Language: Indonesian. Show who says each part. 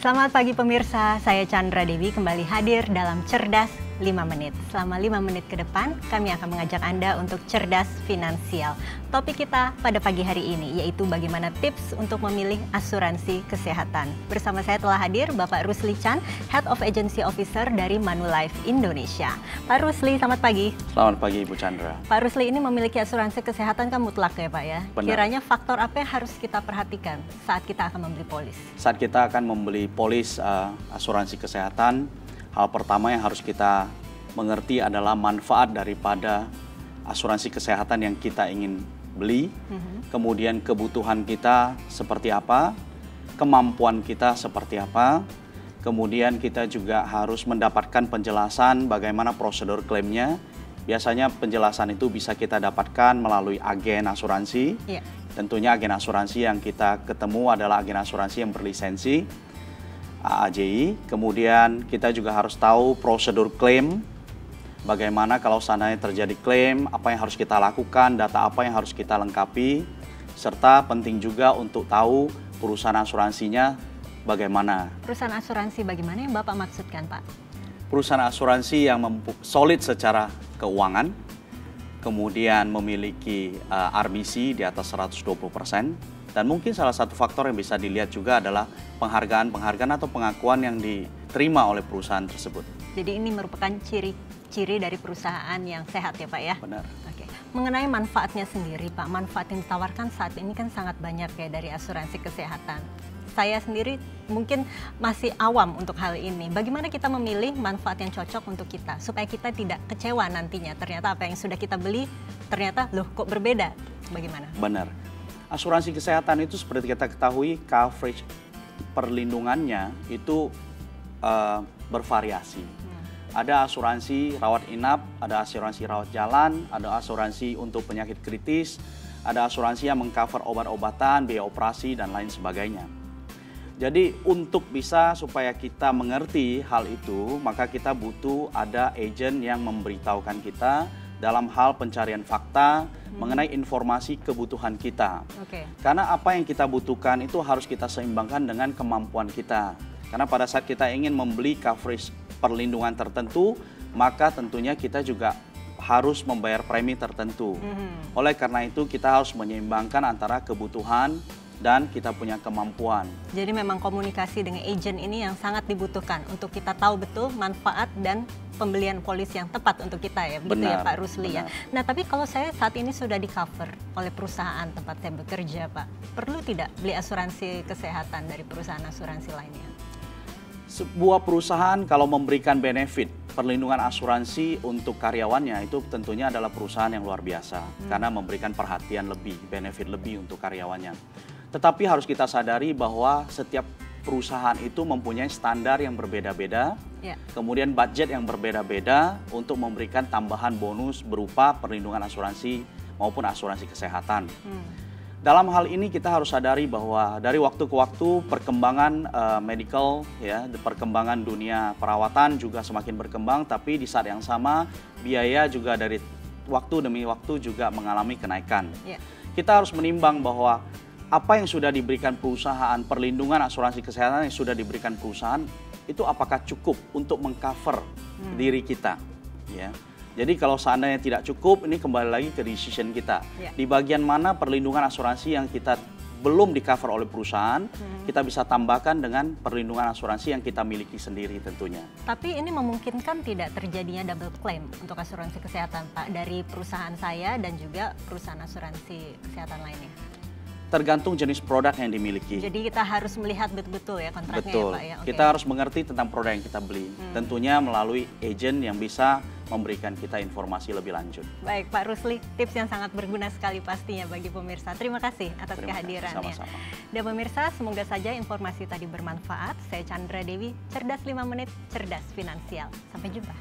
Speaker 1: Selamat pagi pemirsa, saya Chandra Dewi kembali hadir dalam Cerdas 5 Menit. Selama 5 menit ke depan, kami akan mengajak Anda untuk cerdas finansial. Topik kita pada pagi hari ini yaitu bagaimana tips untuk memilih asuransi kesehatan. Bersama saya telah hadir Bapak Rusli Chan, Head of Agency Officer dari Manulife Indonesia. Pak Rusli, selamat pagi.
Speaker 2: Selamat pagi Ibu Chandra.
Speaker 1: Pak Rusli, ini memiliki asuransi kesehatan kan mutlak ya Pak ya?
Speaker 2: Benar.
Speaker 1: Kiranya faktor apa yang harus kita perhatikan saat kita akan membeli polis?
Speaker 2: Saat kita akan membeli polis asuransi kesehatan, hal pertama yang harus kita mengerti adalah manfaat daripada asuransi kesehatan yang kita ingin beli, kemudian kebutuhan kita seperti apa, kemampuan kita seperti apa, kemudian kita juga harus mendapatkan penjelasan bagaimana prosedur klaimnya. Biasanya penjelasan itu bisa kita dapatkan melalui agen asuransi.
Speaker 1: Iya.
Speaker 2: Tentunya agen asuransi yang kita ketemu adalah agen asuransi yang berlisensi AAJI. Kemudian kita juga harus tahu prosedur klaim, bagaimana kalau seandainya terjadi klaim, apa yang harus kita lakukan, data apa yang harus kita lengkapi, serta penting juga untuk tahu perusahaan asuransinya bagaimana.
Speaker 1: Perusahaan asuransi bagaimana yang Bapak maksudkan Pak?
Speaker 2: Perusahaan asuransi yang solid secara keuangan, kemudian memiliki RBC di atas 120%, dan mungkin salah satu faktor yang bisa dilihat juga adalah penghargaan atau pengakuan yang diterima oleh perusahaan tersebut.
Speaker 1: Jadi ini merupakan ciri dari perusahaan yang sehat ya Pak ya?
Speaker 2: Benar.
Speaker 1: Oke. Mengenai manfaatnya sendiri Pak, manfaat yang ditawarkan saat ini kan sangat banyak ya dari asuransi kesehatan. Saya sendiri mungkin masih awam untuk hal ini. Bagaimana kita memilih manfaat yang cocok untuk kita supaya kita tidak kecewa nantinya. Ternyata apa yang sudah kita beli ternyata loh kok berbeda. Bagaimana?
Speaker 2: Benar. Asuransi kesehatan itu seperti kita ketahui coverage perlindungannya itu bervariasi. Ada asuransi rawat inap, ada asuransi rawat jalan, ada asuransi untuk penyakit kritis, ada asuransi yang mengcover obat-obatan, biaya operasi, dan lain sebagainya. Jadi untuk bisa supaya kita mengerti hal itu, maka kita butuh ada agen yang memberitahukan kita dalam hal pencarian fakta mengenai informasi kebutuhan kita. Karena apa yang kita butuhkan itu harus kita seimbangkan dengan kemampuan kita. Karena pada saat kita ingin membeli coverage perlindungan tertentu, maka tentunya kita juga harus membayar premi tertentu. Oleh karena itu kita harus menyeimbangkan antara kebutuhan dan kita punya kemampuan. Jadi
Speaker 1: memang komunikasi dengan agen ini yang sangat dibutuhkan untuk kita tahu betul manfaat dan pembelian polis yang tepat untuk kita ya, begitu ya Pak Rusli ya. Nah tapi kalau saya saat ini sudah di cover oleh perusahaan tempat saya bekerja Pak, perlu tidak beli asuransi kesehatan dari perusahaan asuransi lainnya?
Speaker 2: Sebuah perusahaan kalau memberikan benefit perlindungan asuransi untuk karyawannya itu tentunya adalah perusahaan yang luar biasa karena memberikan perhatian lebih, benefit lebih untuk karyawannya. Tetapi harus kita sadari bahwa setiap perusahaan itu mempunyai standar yang berbeda-beda, kemudian budget yang berbeda-beda untuk memberikan tambahan bonus berupa perlindungan asuransi maupun asuransi kesehatan. Dalam hal ini kita harus sadari bahwa dari waktu ke waktu perkembangan medical, ya, perkembangan dunia perawatan juga semakin berkembang, tapi di saat yang sama biaya juga dari waktu demi waktu juga mengalami kenaikan. Kita harus menimbang bahwa apa yang sudah diberikan perusahaan, perlindungan asuransi kesehatan yang sudah diberikan perusahaan, itu apakah cukup untuk mengcover diri kita, ya. Jadi kalau seandainya tidak cukup, ini kembali lagi ke decision kita. Di bagian mana perlindungan asuransi yang kita belum di-cover oleh perusahaan, kita bisa tambahkan dengan perlindungan asuransi yang kita miliki sendiri tentunya.
Speaker 1: Tapi ini memungkinkan tidak terjadinya double claim untuk asuransi kesehatan Pak, dari perusahaan saya dan juga perusahaan asuransi kesehatan lainnya?
Speaker 2: Tergantung jenis produk yang dimiliki.
Speaker 1: Jadi kita harus melihat betul-betul ya kontraknya.
Speaker 2: Betul.
Speaker 1: Ya Pak ya?
Speaker 2: Kita harus mengerti tentang produk yang kita beli. Tentunya melalui agen yang bisa memberikan kita informasi lebih lanjut. Baik
Speaker 1: Pak Rusli, tips yang sangat berguna sekali pastinya bagi pemirsa. Terima kasih atas kehadirannya.
Speaker 2: Sama-sama.
Speaker 1: Dan pemirsa, semoga saja informasi tadi bermanfaat. Saya Chandra Dewi, Cerdas 5 Menit, Cerdas Finansial. Sampai jumpa.